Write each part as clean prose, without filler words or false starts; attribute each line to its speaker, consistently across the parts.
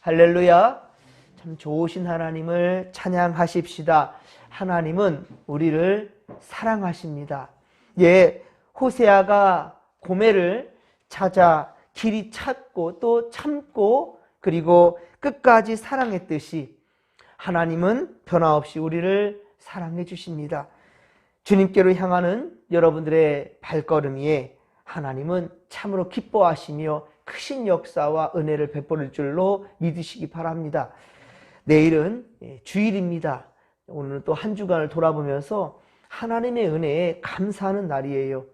Speaker 1: 할렐루야. 참 좋으신 하나님을 찬양하십시다. 하나님은 우리를 사랑하십니다. 예, 호세아가 고멜을 찾아 길이 찾고 또 참고 그리고 끝까지 사랑했듯이 하나님은 변함없이 우리를 사랑해 주십니다. 주님께로 향하는 여러분들의 발걸음 위에 하나님은 참으로 기뻐하시며 크신 역사와 은혜를 베풀 줄로 믿으시기 바랍니다. 내일은 주일입니다. 오늘은 또 한 주간을 돌아보면서 하나님의 은혜에 감사하는 날이에요.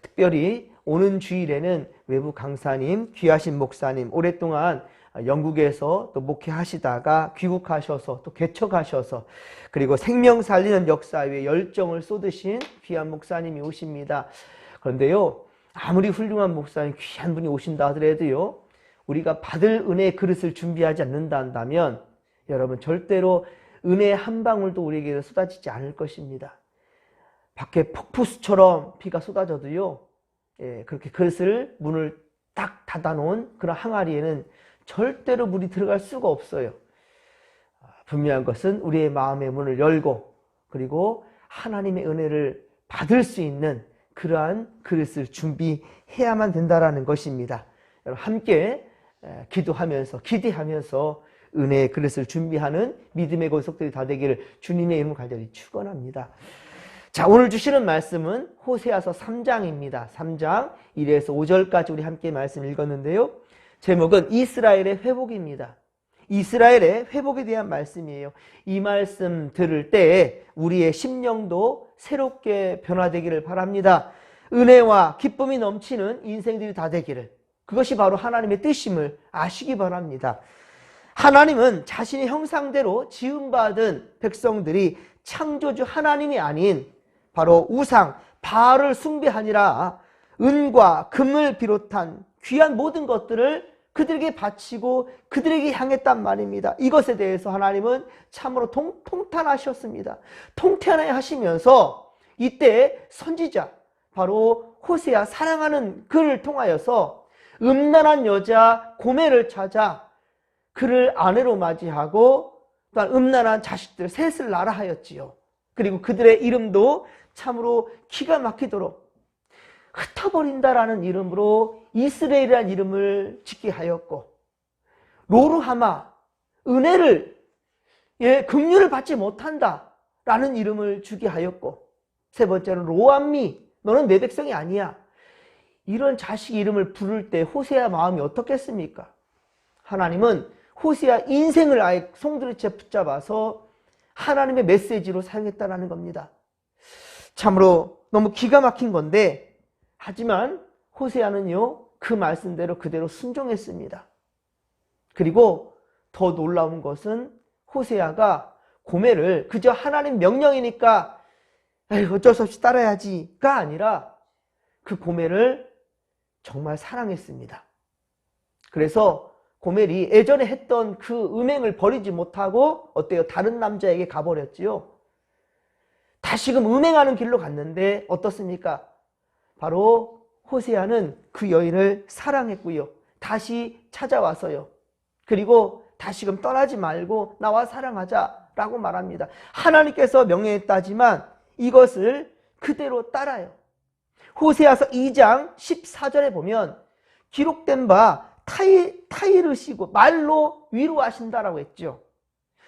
Speaker 1: 특별히 오는 주일에는 외부 강사님, 귀하신 목사님, 오랫동안 영국에서 또 목회하시다가 귀국하셔서 또 개척하셔서 그리고 생명 살리는 역사에 열정을 쏟으신 귀한 목사님이 오십니다. 그런데요, 아무리 훌륭한 목사님, 귀한 분이 오신다 하더라도요, 우리가 받을 은혜의 그릇을 준비하지 않는다 한다면 여러분 절대로 은혜의 한 방울도 우리에게 쏟아지지 않을 것입니다. 밖에 폭포수처럼 비가 쏟아져도요, 그렇게 그릇을 문을 딱 닫아놓은 그런 항아리에는 절대로 물이 들어갈 수가 없어요. 분명한 것은 우리의 마음의 문을 열고 그리고 하나님의 은혜를 받을 수 있는 그러한 그릇을 준비해야만 된다는 것입니다. 여러분 함께 기도하면서 기대하면서 은혜의 그릇을 준비하는 믿음의 권속들이 다 되기를 주님의 이름으로 간절히 축원합니다. 자, 오늘 주시는 말씀은 호세아서 3장입니다. 3장 1에서 5절까지 우리 함께 말씀 읽었는데요. 제목은 이스라엘의 회복입니다. 이스라엘의 회복에 대한 말씀이에요. 이 말씀 들을 때 우리의 심령도 새롭게 변화되기를 바랍니다. 은혜와 기쁨이 넘치는 인생들이 다 되기를, 그것이 바로 하나님의 뜻임을 아시기 바랍니다. 하나님은 자신의 형상대로 지음받은 백성들이 창조주 하나님이 아닌 바로 우상 바알을 숭배하니라 은과 금을 비롯한 귀한 모든 것들을 그들에게 바치고 그들에게 향했단 말입니다. 이것에 대해서 하나님은 참으로 통탄하셨습니다. 통탄하시면서 이때 선지자 바로 호세아 사랑하는 그를 통하여서 음란한 여자 고멜을 찾아 그를 아내로 맞이하고 또한 음란한 자식들 셋을 낳아 하였지요. 그리고 그들의 이름도 참으로 기가 막히도록 흩어버린다라는 이름으로 이스라엘이라는 이름을 짓게 하였고, 로루하마 은혜를 긍휼을 받지 못한다라는 이름을 주게 하였고, 세 번째는 로암미 너는 내 백성이 아니야. 이런 자식 이름을 부를 때 호세아 마음이 어떻겠습니까? 하나님은 호세아 인생을 아예 송두리째 붙잡아서 하나님의 메시지로 사용했다는 겁니다. 참으로 너무 기가 막힌 건데, 하지만 호세아는요 그 말씀대로 그대로 순종했습니다. 그리고 더 놀라운 것은 호세아가 고멜을 그저 하나님 명령이니까 어쩔 수 없이 따라야지가 아니라 그 고멜을 정말 사랑했습니다. 그래서 고멜이 예전에 했던 그 음행을 버리지 못하고 어때요? 다른 남자에게 가버렸지요. 다시금 음행하는 길로 갔는데 어떻습니까? 바로 호세아는 그 여인을 사랑했고요. 다시 찾아와서요. 그리고 다시금 떠나지 말고 나와 사랑하자라고 말합니다. 하나님께서 명령했다지만 이것을 그대로 따라요. 호세아서 2장 14절에 보면 기록된 바 타이르시고 말로 위로하신다라고 했죠.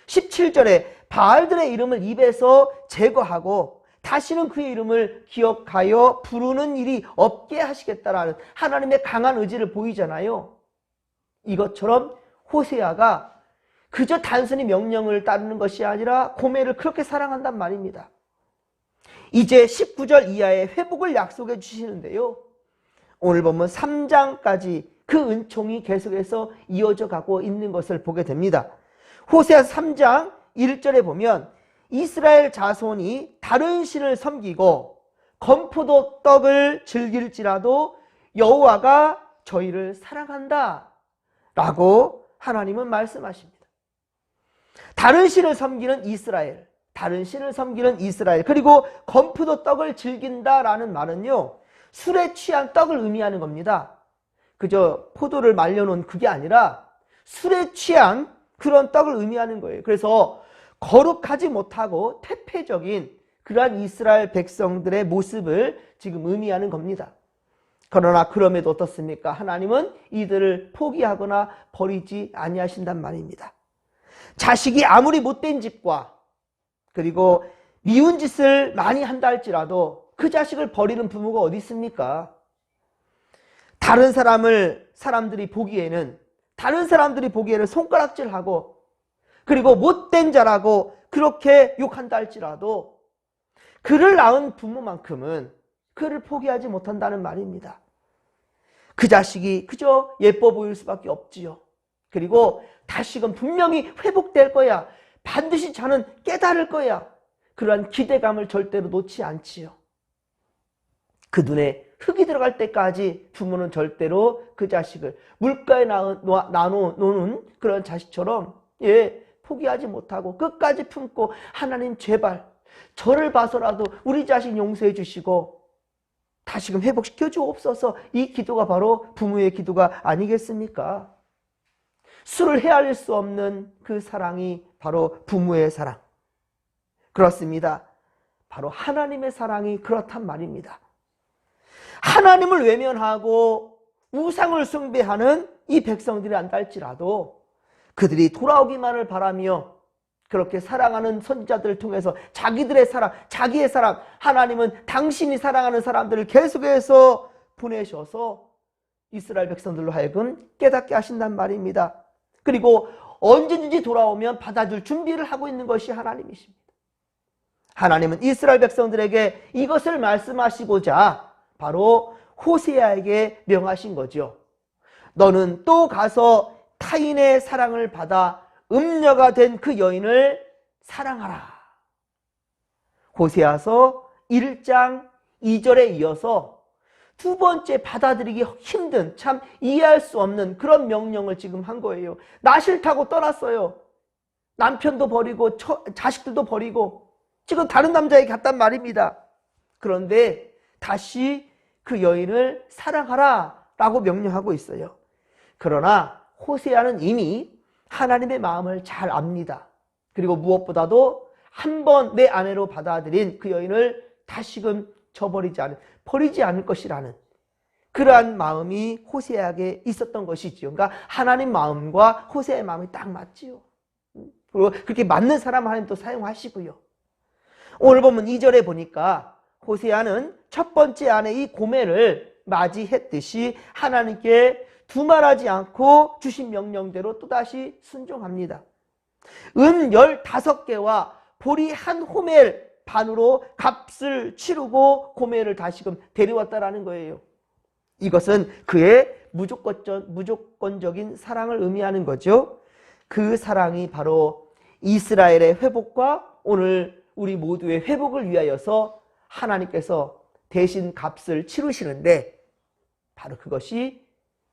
Speaker 1: 17절에 바알들의 이름을 입에서 제거하고 다시는 그의 이름을 기억하여 부르는 일이 없게 하시겠다라는 하나님의 강한 의지를 보이잖아요. 이것처럼 호세아가 그저 단순히 명령을 따르는 것이 아니라 고멜을 그렇게 사랑한단 말입니다. 이제 19절 이하의 회복을 약속해 주시는데요. 오늘 보면 3장까지 그 은총이 계속해서 이어져 가고 있는 것을 보게 됩니다. 호세아서 3장 1절에 보면 이스라엘 자손이 다른 신을 섬기고 건포도 떡을 즐길지라도 여호와가 저희를 사랑한다 라고 하나님은 말씀하십니다. 다른 신을 섬기는 이스라엘, 다른 신을 섬기는 이스라엘, 그리고 건포도 떡을 즐긴다라는 말은요 술에 취한 떡을 의미하는 겁니다. 그저 포도를 말려놓은 그게 아니라 술에 취한 그런 떡을 의미하는 거예요. 그래서 거룩하지 못하고 태폐적인 그러한 이스라엘 백성들의 모습을 지금 의미하는 겁니다. 그러나 그럼에도 어떻습니까? 하나님은 이들을 포기하거나 버리지 아니하신단 말입니다. 자식이 아무리 못된 짓과 그리고 미운 짓을 많이 한다 할지라도 그 자식을 버리는 부모가 어디 있습니까? 다른 사람들이 보기에는 손가락질하고 그리고 못된 자라고 그렇게 욕한다 할지라도 그를 낳은 부모만큼은 그를 포기하지 못한다는 말입니다. 그 자식이 그저 예뻐 보일 수밖에 없지요. 그리고 다시금 분명히 회복될 거야. 반드시 저는 깨달을 거야. 그러한 기대감을 절대로 놓지 않지요. 그 눈에 흙이 들어갈 때까지 부모는 절대로 그 자식을 물가에 나누는 그런 자식처럼 포기하지 못하고 끝까지 품고 하나님 제발 저를 봐서라도 우리 자식 용서해 주시고 다시금 회복시켜 주옵소서. 이 기도가 바로 부모의 기도가 아니겠습니까? 술을 헤아릴 수 없는 그 사랑이 바로 부모의 사랑. 그렇습니다. 바로 하나님의 사랑이 그렇단 말입니다. 하나님을 외면하고 우상을 숭배하는 이 백성들이 안다 할지라도 그들이 돌아오기만을 바라며 그렇게 사랑하는 선지자들을 통해서 자기들의 사랑, 자기의 사랑, 하나님은 당신이 사랑하는 사람들을 계속해서 보내셔서 이스라엘 백성들로 하여금 깨닫게 하신단 말입니다. 그리고 언제든지 돌아오면 받아줄 준비를 하고 있는 것이 하나님이십니다. 하나님은 이스라엘 백성들에게 이것을 말씀하시고자 바로 호세아에게 명하신 거죠. 너는 또 가서 타인의 사랑을 받아 음녀가 된 그 여인을 사랑하라. 호세아서 1장 2절에 이어서 두 번째 받아들이기 힘든, 참 이해할 수 없는 그런 명령을 지금 한 거예요. 나 싫다고 떠났어요. 남편도 버리고 자식들도 버리고 지금 다른 남자에게 갔단 말입니다. 그런데 다시 그 여인을 사랑하라 라고 명령하고 있어요. 그러나 호세아는 이미 하나님의 마음을 잘 압니다. 그리고 무엇보다도 한 번 내 아내로 받아들인 그 여인을 다시금 버리지 않을 것이라는 그러한 마음이 호세아에게 있었던 것이지요. 그러니까 하나님 마음과 호세아의 마음이 딱 맞지요. 그리고 그렇게 맞는 사람 하나님 또 사용하시고요. 오늘 보면 2절에 보니까 호세아는 첫 번째 아내 이 고멜을 맞이했듯이 하나님께 두말하지 않고 주신 명령대로 또다시 순종합니다. 은 15개와 보리 한 호멜 반으로 값을 치르고 고멜을 다시금 데려왔다라는 거예요. 이것은 그의 무조건적인 사랑을 의미하는 거죠. 그 사랑이 바로 이스라엘의 회복과 오늘 우리 모두의 회복을 위하여서 하나님께서 대신 값을 치르시는데 바로 그것이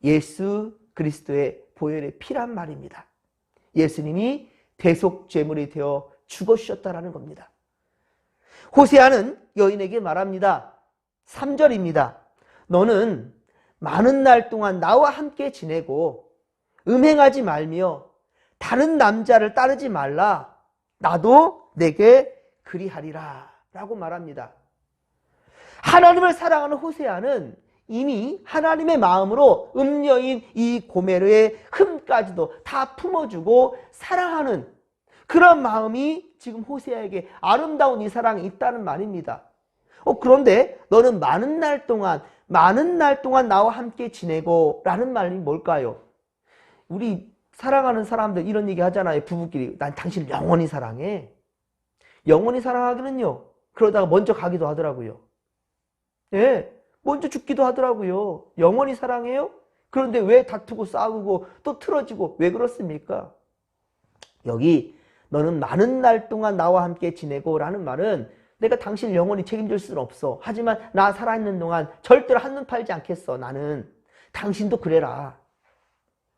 Speaker 1: 예수 그리스도의 보혈의 피란 말입니다. 예수님이 대속제물이 되어 죽어주셨다라는 겁니다. 호세아는 여인에게 말합니다. 3절입니다. 너는 많은 날 동안 나와 함께 지내고 음행하지 말며 다른 남자를 따르지 말라. 나도 내게 그리하리라 라고 말합니다. 하나님을 사랑하는 호세아는 이미 하나님의 마음으로 음녀인 이 고멜의 흠까지도 다 품어주고 사랑하는 그런 마음이 지금 호세아에게 아름다운 이 사랑이 있다는 말입니다. 그런데 너는 많은 날 동안 나와 함께 지내고 라는 말이 뭘까요? 우리 사랑하는 사람들 이런 얘기 하잖아요. 부부끼리. 난 당신을 영원히 사랑해. 영원히 사랑하기는요. 그러다가 먼저 가기도 하더라고요. 먼저 죽기도 하더라고요. 영원히 사랑해요? 그런데 왜 다투고 싸우고 또 틀어지고 왜 그렇습니까? 여기 너는 많은 날 동안 나와 함께 지내고 라는 말은 내가 당신을 영원히 책임질 수는 없어. 하지만 나 살아있는 동안 절대로 한눈 팔지 않겠어. 나는 당신도 그래라.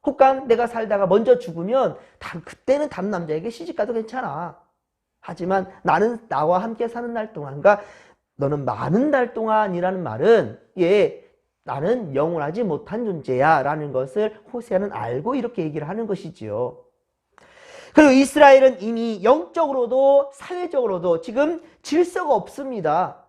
Speaker 1: 혹간 내가 살다가 먼저 죽으면 그때는 다른 남자에게 시집가도 괜찮아. 하지만 나는 나와 함께 사는 날 동안, 그러니까 너는 많은 날 동안이라는 말은 나는 영원하지 못한 존재야 라는 것을 호세아는 알고 이렇게 얘기를 하는 것이지요. 그리고 이스라엘은 이미 영적으로도 사회적으로도 지금 질서가 없습니다.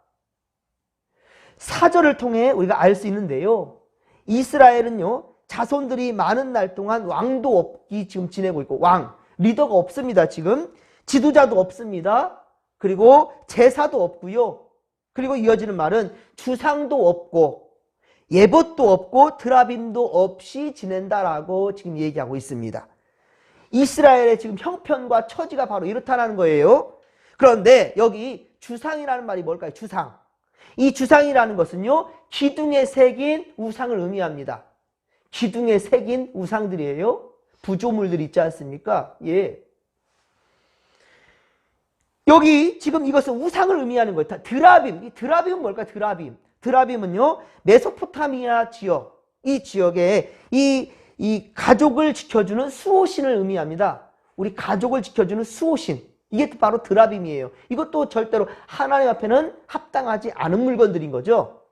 Speaker 1: 사절을 통해 우리가 알 수 있는데요. 이스라엘은요, 자손들이 많은 날 동안 왕도 없이 지금 지내고 있고, 리더가 없습니다. 지금 지도자도 없습니다. 그리고 제사도 없고요. 그리고 이어지는 말은 주상도 없고 예봇도 없고 드라빔도 없이 지낸다라고 지금 얘기하고 있습니다. 이스라엘의 지금 형편과 처지가 바로 이렇다는 거예요. 그런데 여기 주상이라는 말이 뭘까요? 주상. 이 주상이라는 것은요, 기둥에 새긴 우상을 의미합니다. 기둥에 새긴 우상들이에요. 부조물들 있지 않습니까? 예. 여기 지금 이것은 우상을 의미하는 거예요. 드라빔. 이 드라빔은 뭘까요? 드라빔. 드라빔은요, 메소포타미아 지역, 이 지역에 이 가족을 지켜주는 수호신을 의미합니다. 우리 가족을 지켜주는 수호신. 이게 바로 드라빔이에요. 이것도 절대로 하나님 앞에는 합당하지 않은 물건들인 거죠.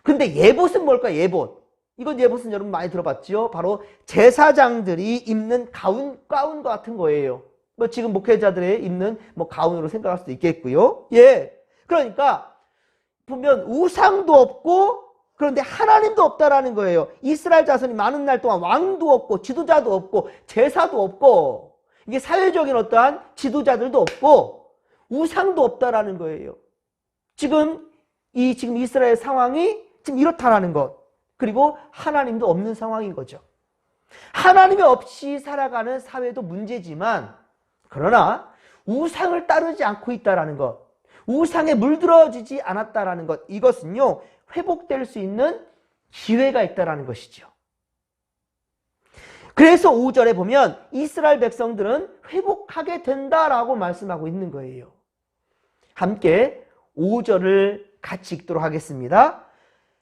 Speaker 1: 근데 예봇은 뭘까요? 예봇. 이건 예봇은 여러분 많이 들어봤죠? 바로 제사장들이 입는 가운과 같은 거예요. 뭐 지금 목회자들의 입는 뭐 가운으로 생각할 수도 있겠고요. 예. 그러니까 보면 우상도 없고 그런데 하나님도 없다라는 거예요. 이스라엘 자손이 많은 날 동안 왕도 없고 지도자도 없고 제사도 없고 이게 사회적인 어떠한 지도자들도 없고 우상도 없다라는 거예요. 지금 이스라엘 상황이 지금 이렇다라는 것. 그리고 하나님도 없는 상황인 거죠. 하나님이 없이 살아가는 사회도 문제지만 그러나 우상을 따르지 않고 있다라는 것, 우상에 물들어지지 않았다라는 것, 이것은요, 회복될 수 있는 기회가 있다라는 것이죠. 그래서 5절에 보면 이스라엘 백성들은 회복하게 된다라고 말씀하고 있는 거예요. 함께 5절을 같이 읽도록 하겠습니다.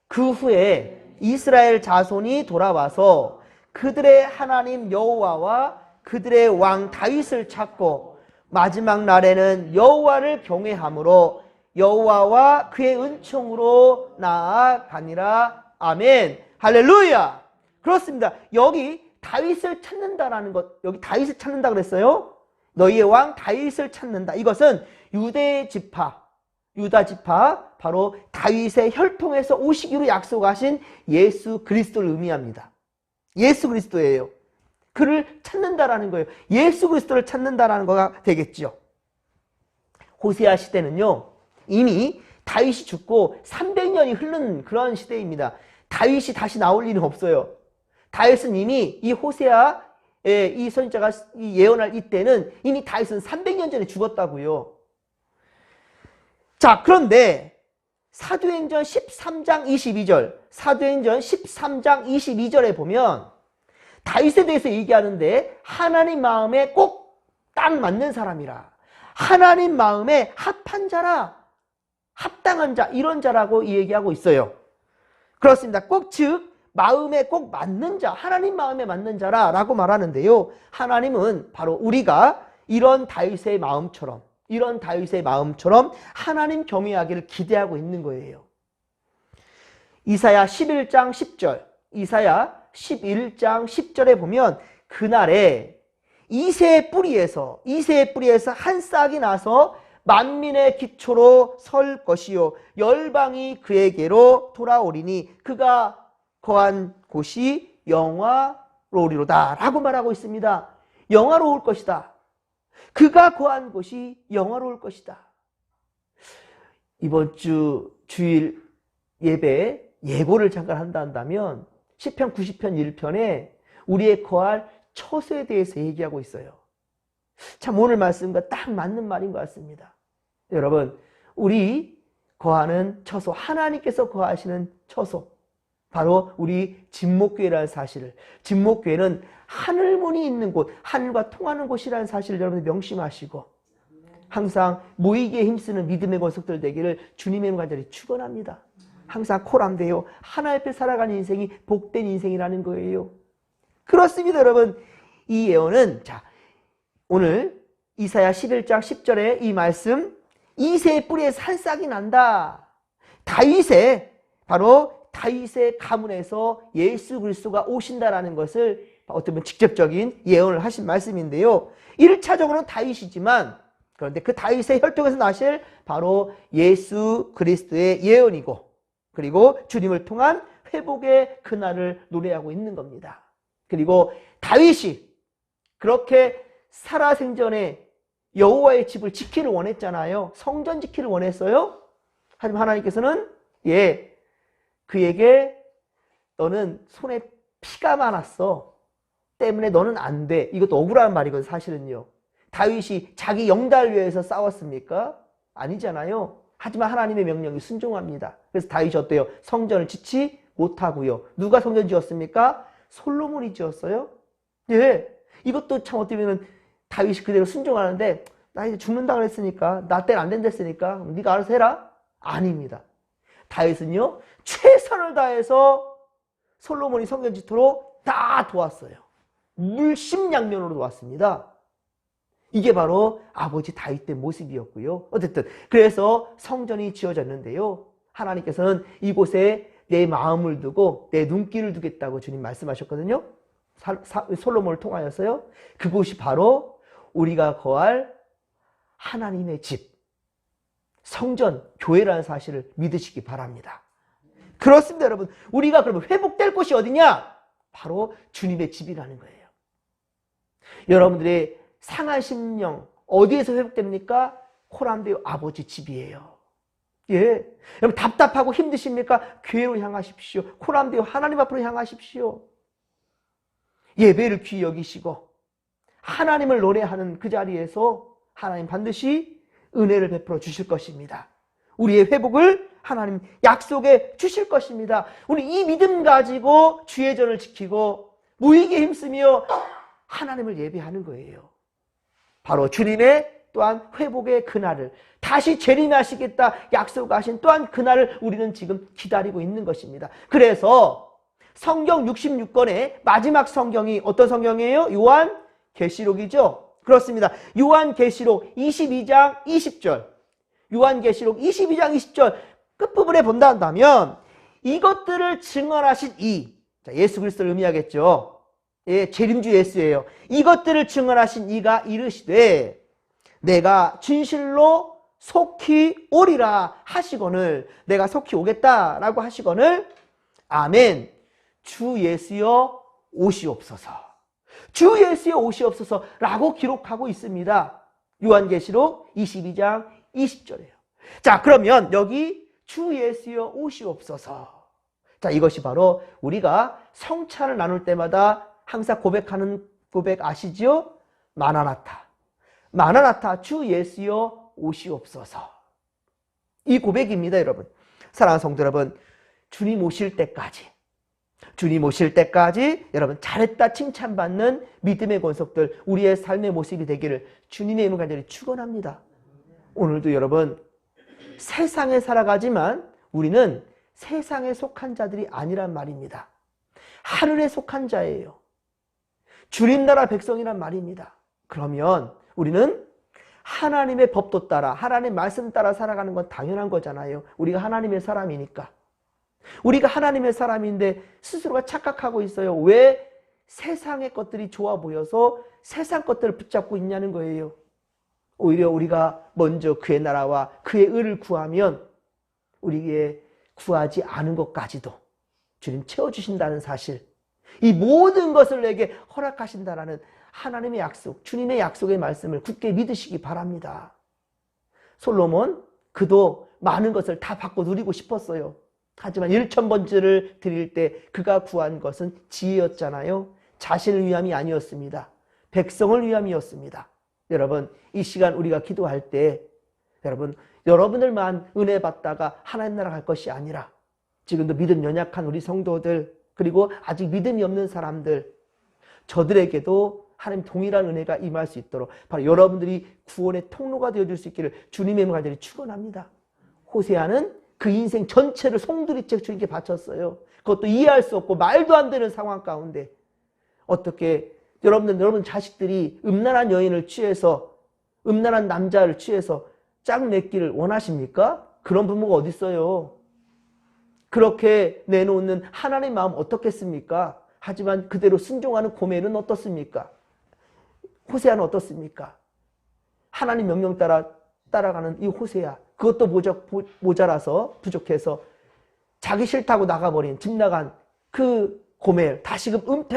Speaker 1: 그 후에 이스라엘 자손이 돌아와서 그들의 하나님 여호와와 그들의 왕 다윗을 찾고 마지막 날에는 여호와를 경외함으로 여호와와 그의 은총으로 나아가니라. 아멘. 할렐루야. 그렇습니다. 여기 다윗을 찾는다라는 것, 여기 다윗을 찾는다 그랬어요. 너희의 왕 다윗을 찾는다. 이것은 유대 지파, 유다 지파, 바로 다윗의 혈통에서 오시기로 약속하신 예수 그리스도를 의미합니다. 예수 그리스도예요. 그를 찾는다라는 거예요. 예수 그리스도를 찾는다라는 거가 되겠죠. 호세아 시대는요, 이미 다윗이 죽고 300년이 흐른 그런 시대입니다. 다윗이 다시 나올 일은 없어요. 다윗은 이미 이 호세아의 이 선지자가 예언할 이때는 이미 다윗은 300년 전에 죽었다고요. 자, 그런데 사도행전 13장 22절, 사도행전 13장 22절에 보면 다윗에 대해서 얘기하는데 하나님 마음에 꼭 딱 맞는 사람이라, 하나님 마음에 합한 자라, 합당한 자, 이런 자라고 얘기하고 있어요. 그렇습니다. 꼭 즉 마음에 꼭 맞는 자, 하나님 마음에 맞는 자라라고 말하는데요. 하나님은 바로 우리가 이런 다윗의 마음처럼, 이런 다윗의 마음처럼 하나님 경외하기를 기대하고 있는 거예요. 이사야 11장 10절, 이사야 11장 10절에 보면 그날에 이새의 뿌리에서 한 싹이 나서 만민의 기초로 설 것이요 열방이 그에게로 돌아오리니 그가 거한 곳이 영화로우리로다 라고 말하고 있습니다. 영화로울 것이다. 그가 거한 곳이 영화로울 것이다. 이번 주 주일 예배 예고를 잠깐 한다면 시편 90편 1편에 우리의 거할 처소에 대해서 얘기하고 있어요. 참 오늘 말씀과 딱 맞는 말인 것 같습니다. 여러분, 우리 거하는 처소, 하나님께서 거하시는 처소, 바로 우리 진목교회라는 사실을, 진목교회는 하늘문이 있는 곳, 하늘과 통하는 곳이라는 사실을 여러분 명심하시고 항상 모이기에 힘쓰는 믿음의 권속들 되기를 주님의 이름 간절히 축원합니다. 항상 코람되어 하나님 앞에 살아가는 인생이 복된 인생이라는 거예요. 그렇습니다, 여러분. 이 예언은 자, 오늘 이사야 11장 10절에 이 말씀, 이새의 뿌리에서 한 싹이 난다. 바로 다윗의 가문에서 예수 그리스도가 오신다라는 것을 어떻게 보면 직접적인 예언을 하신 말씀인데요. 1차적으로는 다윗이지만 그런데 그 다윗의 혈통에서 나실 바로 예수 그리스도의 예언이고 그리고 주님을 통한 회복의 그날을 노래하고 있는 겁니다. 그리고 다윗이 그렇게 살아생전에 여호와의 집을 지키를 원했잖아요. 성전 지키를 원했어요. 하지만 하나님께서는 그에게 너는 손에 피가 많았어. 때문에 너는 안 돼. 이것도 억울한 말이거든요. 사실은요. 다윗이 자기 영달 위해서 싸웠습니까? 아니잖아요. 하지만 하나님의 명령이 순종합니다. 그래서 다윗이 어때요? 성전을 짓지 못하고요. 누가 성전 지었습니까? 솔로몬이 지었어요. 예. 이것도 참 어떻게 보면 다윗이 그대로 순종하는데 나 이제 죽는다 그랬으니까 나 때는 안 된다 했으니까 네가 알아서 해라? 아닙니다. 다윗은요. 최선을 다해서 솔로몬이 성전 짓도록 다 도왔어요. 물심양면으로 도왔습니다. 이게 바로 아버지 다윗의 모습이었고요. 어쨌든 그래서 성전이 지어졌는데요. 하나님께서는 이곳에 내 마음을 두고 내 눈길을 두겠다고 주님 말씀하셨거든요. 솔로몬을 통하여서요. 그곳이 바로 우리가 거할 하나님의 집, 성전, 교회라는 사실을 믿으시기 바랍니다. 그렇습니다, 여러분. 우리가 그러면 회복될 곳이 어디냐? 바로 주님의 집이라는 거예요. 여러분들의 상한 심령 어디에서 회복됩니까? 호람대요 아버지 집이에요. 예, 여러분 답답하고 힘드십니까? 교회로 향하십시오. 호람대요 하나님 앞으로 향하십시오. 예배를 귀히 여기시고 하나님을 노래하는 그 자리에서 하나님 반드시 은혜를 베풀어 주실 것입니다. 우리의 회복을 하나님 약속해 주실 것입니다. 우리 이 믿음 가지고 주의 전을 지키고 무익에 힘쓰며 하나님을 예배하는 거예요. 바로 주님의 또한 회복의 그날을 다시 재림하시겠다 약속하신 또한 그날을 우리는 지금 기다리고 있는 것입니다. 그래서 성경 66권의 마지막 성경이 어떤 성경이에요? 요한계시록이죠. 그렇습니다. 요한계시록 22장 20절 요한계시록 22장 20절 끝부분에 본다 한다면 이것들을 증언하신 예수 그리스도를 의미하겠죠. 예, 재림주 예수예요. 이것들을 증언하신 이가 이르시되 내가 진실로 속히 오리라 하시거늘 내가 속히 오겠다라고 하시거늘 아멘. 주 예수여 오시옵소서. 주 예수여 오시옵소서라고 기록하고 있습니다. 요한계시록 22장 20절이에요. 자, 그러면 여기 주 예수여 오시옵소서. 자, 이것이 바로 우리가 성찬을 나눌 때마다 항상 고백하는 고백 아시죠? 마나나타. 마나나타 주 예수여 오시옵소서. 이 고백입니다, 여러분. 사랑하는 성도 여러분, 주님 오실 때까지 여러분 잘했다 칭찬받는 믿음의 권속들 우리의 삶의 모습이 되기를 주님의 이름을 간절히 축원합니다. 오늘도 여러분 세상에 살아가지만 우리는 세상에 속한 자들이 아니란 말입니다. 하늘에 속한 자예요. 주님 나라 백성이란 말입니다. 그러면 우리는 하나님의 법도 따라 하나님의 말씀 따라 살아가는 건 당연한 거잖아요. 우리가 하나님의 사람이니까. 우리가 하나님의 사람인데 스스로가 착각하고 있어요. 왜 세상의 것들이 좋아 보여서 세상 것들을 붙잡고 있냐는 거예요. 오히려 우리가 먼저 그의 나라와 그의 의를 구하면 우리에게 구하지 않은 것까지도 주님 채워주신다는 사실, 이 모든 것을 내게 허락하신다라는 하나님의 약속, 주님의 약속의 말씀을 굳게 믿으시기 바랍니다. 솔로몬, 그도 많은 것을 다 받고 누리고 싶었어요. 하지만 1,000번째를 드릴 때 그가 구한 것은 지혜였잖아요. 자신을 위함이 아니었습니다. 백성을 위함이었습니다. 여러분, 이 시간 우리가 기도할 때 여러분들만 은혜 받다가 하나님 나라 갈 것이 아니라 지금도 믿음 연약한 우리 성도들, 그리고 아직 믿음이 없는 사람들, 저들에게도 하나님 동일한 은혜가 임할 수 있도록 바로 여러분들이 구원의 통로가 되어줄 수 있기를 주님의 이름으로 간절히 축원합니다. 호세아는 그 인생 전체를 송두리째 주님께 바쳤어요. 그것도 이해할 수 없고 말도 안 되는 상황 가운데 어떻게 여러분 자식들이 음란한 여인을 취해서, 음란한 남자를 취해서 짝 맺기를 원하십니까? 그런 부모가 어디 있어요? 그렇게 내놓는 하나님의 마음 어떻겠습니까? 하지만 그대로 순종하는 고멜은 어떻습니까? 호세아는 어떻습니까? 하나님 명령 따라가는 이 호세아, 그것도 모자라서 부족해서 자기 싫다고 나가버린, 집 나간 그 고멜, 다시금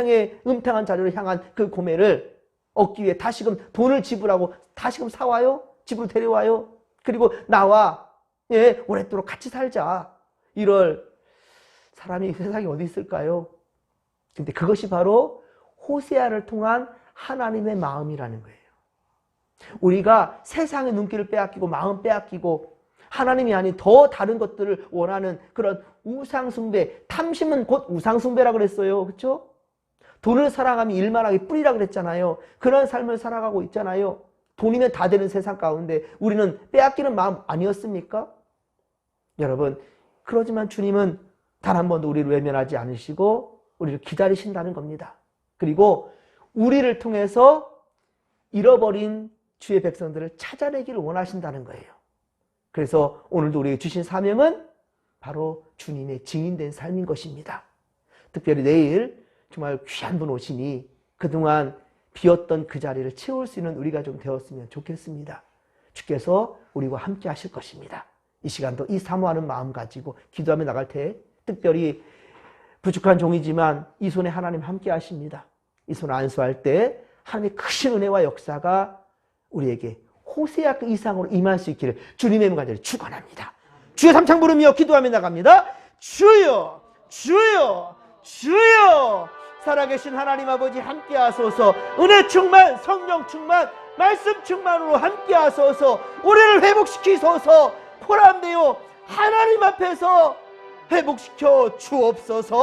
Speaker 1: 음탕한 자리로 향한 그 고멜을 얻기 위해 다시금 돈을 지불하고 다시금 사와요? 집으로 데려와요? 그리고 나와 오랫도록 같이 살자. 이럴 사람이 세상에 어디 있을까요? 근데 그것이 바로 호세아를 통한 하나님의 마음이라는 거예요. 우리가 세상의 눈길을 빼앗기고 마음 빼앗기고 하나님이 아닌 더 다른 것들을 원하는 그런 우상숭배, 탐심은 곧 우상숭배라고 그랬어요. 그렇죠? 돈을 사랑하면 일만 하기 뿐이라고 그랬잖아요. 그런 삶을 살아가고 있잖아요. 돈이면 다 되는 세상 가운데 우리는 빼앗기는 마음 아니었습니까? 여러분, 그러지만 주님은 단 한 번도 우리를 외면하지 않으시고 우리를 기다리신다는 겁니다. 그리고 우리를 통해서 잃어버린 주의 백성들을 찾아내기를 원하신다는 거예요. 그래서 오늘도 우리에게 주신 사명은 바로 주님의 증인된 삶인 것입니다. 특별히 내일 정말 귀한 분 오시니 그동안 비었던 그 자리를 채울 수 있는 우리가 좀 되었으면 좋겠습니다. 주께서 우리와 함께 하실 것입니다. 이 시간도 이 사모하는 마음 가지고 기도하며 나갈 때 특별히 부족한 종이지만 이 손에 하나님 함께 하십니다. 이 손을 안수할 때 하나님의 크신 은혜와 역사가 우리에게 호세아 그 이상으로 임할 수 있기를 주님의 문간절히 축원합니다. 주여 삼창 부르며 기도하며 나갑니다. 주여 주여 주여 살아계신 하나님 아버지 함께 하소서. 은혜 충만 성령 충만 말씀 충만으로 함께 하소서. 우리를 회복시키소서. 포함되어 하나님 앞에서 회복시켜 주옵소서.